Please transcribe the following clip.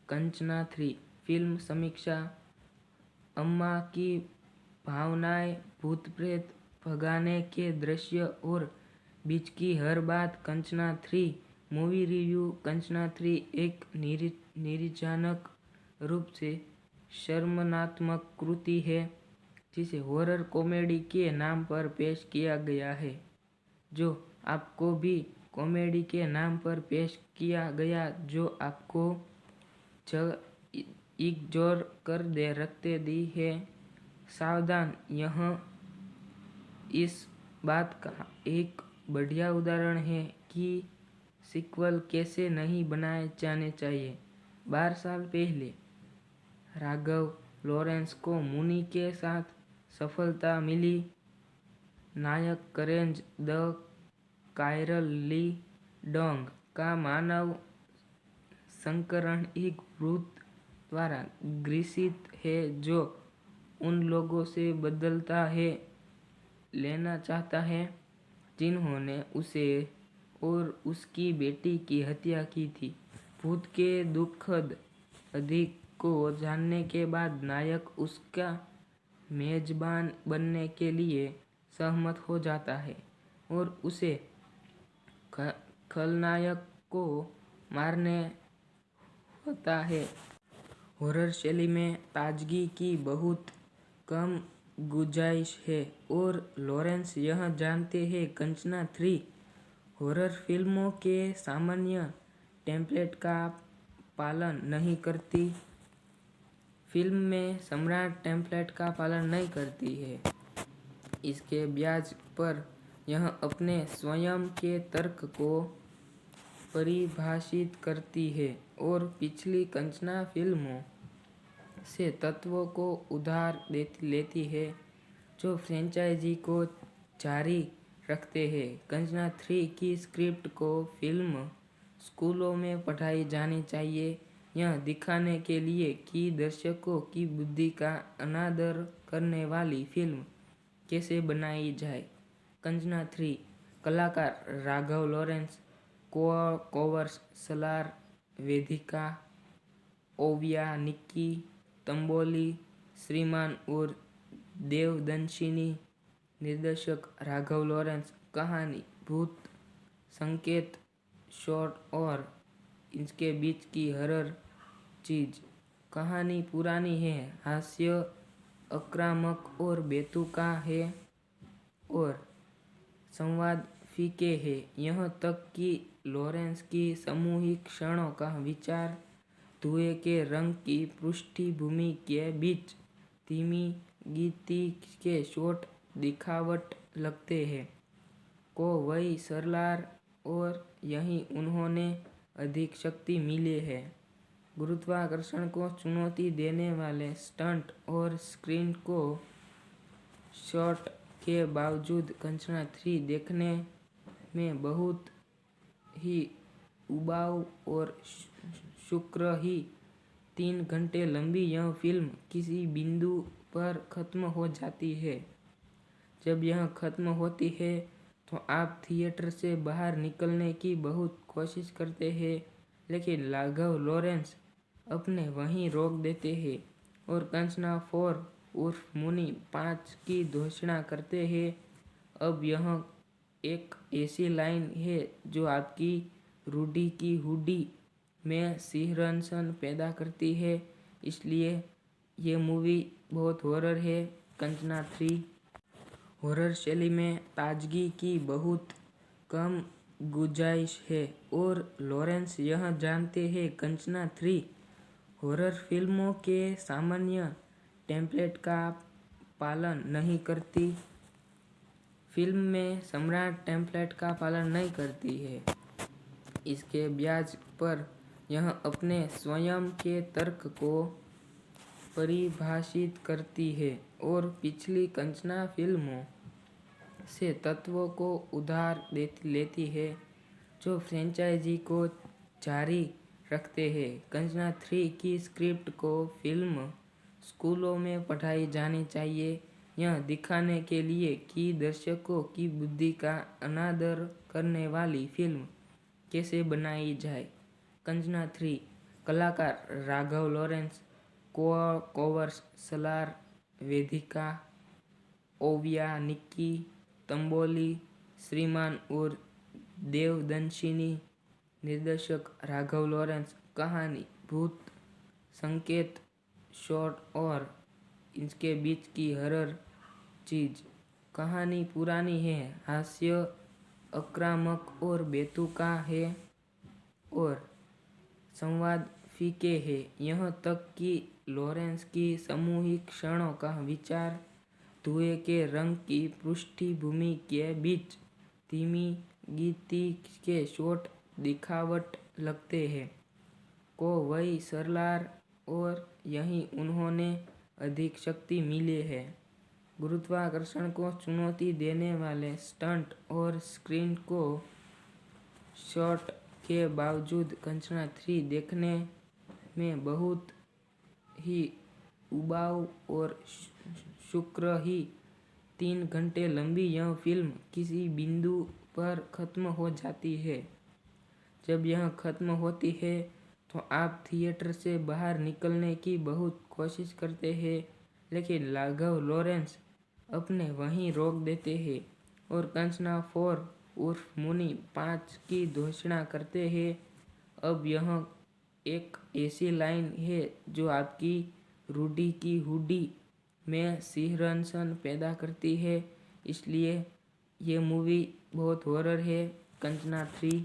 Kanchana 3 film समीक्षा। अम्मा की भावनाएं, भूत प्रेत भगाने के दृश्य और बीच की हर बात। Kanchana 3 movie review. कंचना 3 एक निराशाजनक रूप से शर्मनात्मक कृति है जिसे हॉरर कॉमेडी के नाम पर पेश किया गया है, जो आपको भी कॉमेडी के नाम पर पेश किया गया, जो आपको इग्नोर कर दे रखते दी है। सावधान, यह इस बात का एक बढ़िया उदाहरण है कि सीक्वल कैसे नहीं बनाए जाने चाहिए। 12 साल पहले राघव लॉरेंस को मुनी के साथ सफलता मिली। नायक करेंज द कायरल ली डोंग का मानव संस्करण एक भूत द्वारा ग्रसित है जो उन लोगों से बदला लेना चाहता है जिन्होंने उसे और उसकी बेटी की हत्या की थी। भूत के दुखद अधिक को जानने के बाद नायक उसका मेजबान बनने के लिए सहमत हो जाता है और उसे खलनायक को मारने होता है। हॉरर शैली में ताजगी की बहुत कम गुंजाइश है और लॉरेंस यह जानते हैं। कंचना 3 हॉरर फिल्मों के सामान्य टेम्पलेट का पालन नहीं करती। फिल्म में सम्राट टेम्पलेट का पालन नहीं करती है। इसके ब्याज पर यह अपने स्वयं के तर्क को परिभाषित करती है और पिछली कंचना फिल्मों से तत्वों को उधार लेती है जो फ्रेंचाइजी को जारी रखते हैं। कंचना 3 की स्क्रिप्ट को फिल्म स्कूलों में पढ़ाई जानी चाहिए, यह दिखाने के लिए कि दर्शकों की बुद्धि का अनादर करने वाली फिल्म कैसे बनाई जाए। कंचना 3 कलाकार राघव लॉरेंस, कोवरस सलार, वेदिका ओविया, निक्की तंबोली, श्रीमान और देवदंशिनी। निर्देशक राघव लॉरेंस। कहानी भूत संकेत शॉट और इसके बीच की हर चीज। कहानी पुरानी है, हास्य आक्रामक और बेतुका है और संवाद फीके हैं। यहाँ तक कि लॉरेंस की सामूहिक क्षणों का विचार धुएं के रंग की पृष्ठभूमि के बीच धीमी गति के शॉट दिखावट लगते हैं को वही सरलार और यही उन्होंने अधिक शक्ति मिली है। गुरुत्वाकर्षण को चुनौती देने वाले स्टंट और स्क्रीन को शॉट के बावजूद कंचना 3 देखने में बहुत ही उबाऊ और शुक्र ही 3 घंटे लंबी यह फिल्म किसी बिंदु पर खत्म हो जाती है। जब यह खत्म होती है तो आप थिएटर से बाहर निकलने की बहुत कोशिश करते हैं, लेकिन राघव लॉरेंस अपने वहीं रोक देते हैं और कंचना 4 उर्फ मुनी 5 की घोषणा करते हैं। अब यह एक ऐसी लाइन है जो आपकी रूढ़ी की हुडी में सिहरन पैदा करती है, इसलिए ये मूवी बहुत हॉरर है। कंचना 3 हॉरर शैली में ताजगी की बहुत कम गुंजाइश है और लॉरेंस यह जानते हैं। कंचना 3 हॉरर फिल्मों के सामान्य टेम्पलेट का पालन नहीं करती। फिल्म में सम्राट टेम्पलेट का पालन नहीं करती है। इसके ब्याज पर यह अपने स्वयं के तर्क को परिभाषित करती है और पिछली कंचना फिल्मों से तत्वों को उधार लेती है जो फ्रेंचाइजी को जारी रखते हैं। कंचना 3 की स्क्रिप्ट को फिल्म स्कूलों में पढ़ाई जानी चाहिए, यह दिखाने के लिए कि दर्शकों की बुद्धि का अनादर करने वाली फिल्म कैसे बनाई जाए। कंचना 3 कलाकार राघव लॉरेंस, कोवर्स सलार, वेदिका, ओविया, निक्की तंबोली, श्रीमान और देवदंशिनी। निर्देशक राघव लॉरेंस। कहानी भूत संकेत, शॉर्ट और इसके बीच की हरर चीज। कहानी पुरानी है, हास्य आक्रामक और बेतुका है और संवाद फीके है। यहाँ तक कि लॉरेंस की सामूहिक क्षणों का विचार धुएं के रंग की पृष्ठभूमि के बीच धीमी गति के शॉट दिखावट लगते हैं को वही सरलार और यही उन्होंने अधिक शक्ति मिली है। गुरुत्वाकर्षण को चुनौती देने वाले स्टंट और स्क्रीन को शॉट के बावजूद कंचना 3 देखने में बहुत ही उबाऊ और शुक्र ही 3 घंटे लंबी यह फिल्म किसी बिंदु पर खत्म हो जाती है। जब यह खत्म होती है तो आप थिएटर से बाहर निकलने की बहुत कोशिश करते हैं, लेकिन राघव लॉरेंस अपने वहीं रोक देते हैं और कंचना 4 उर्फ मुनि 5 की घोषणा करते हैं। अब यह एक ऐसी लाइन है जो आपकी रूढ़ी की हुडी में सिहरन पैदा करती है, इसलिए ये मूवी बहुत हॉरर है। कंचना 3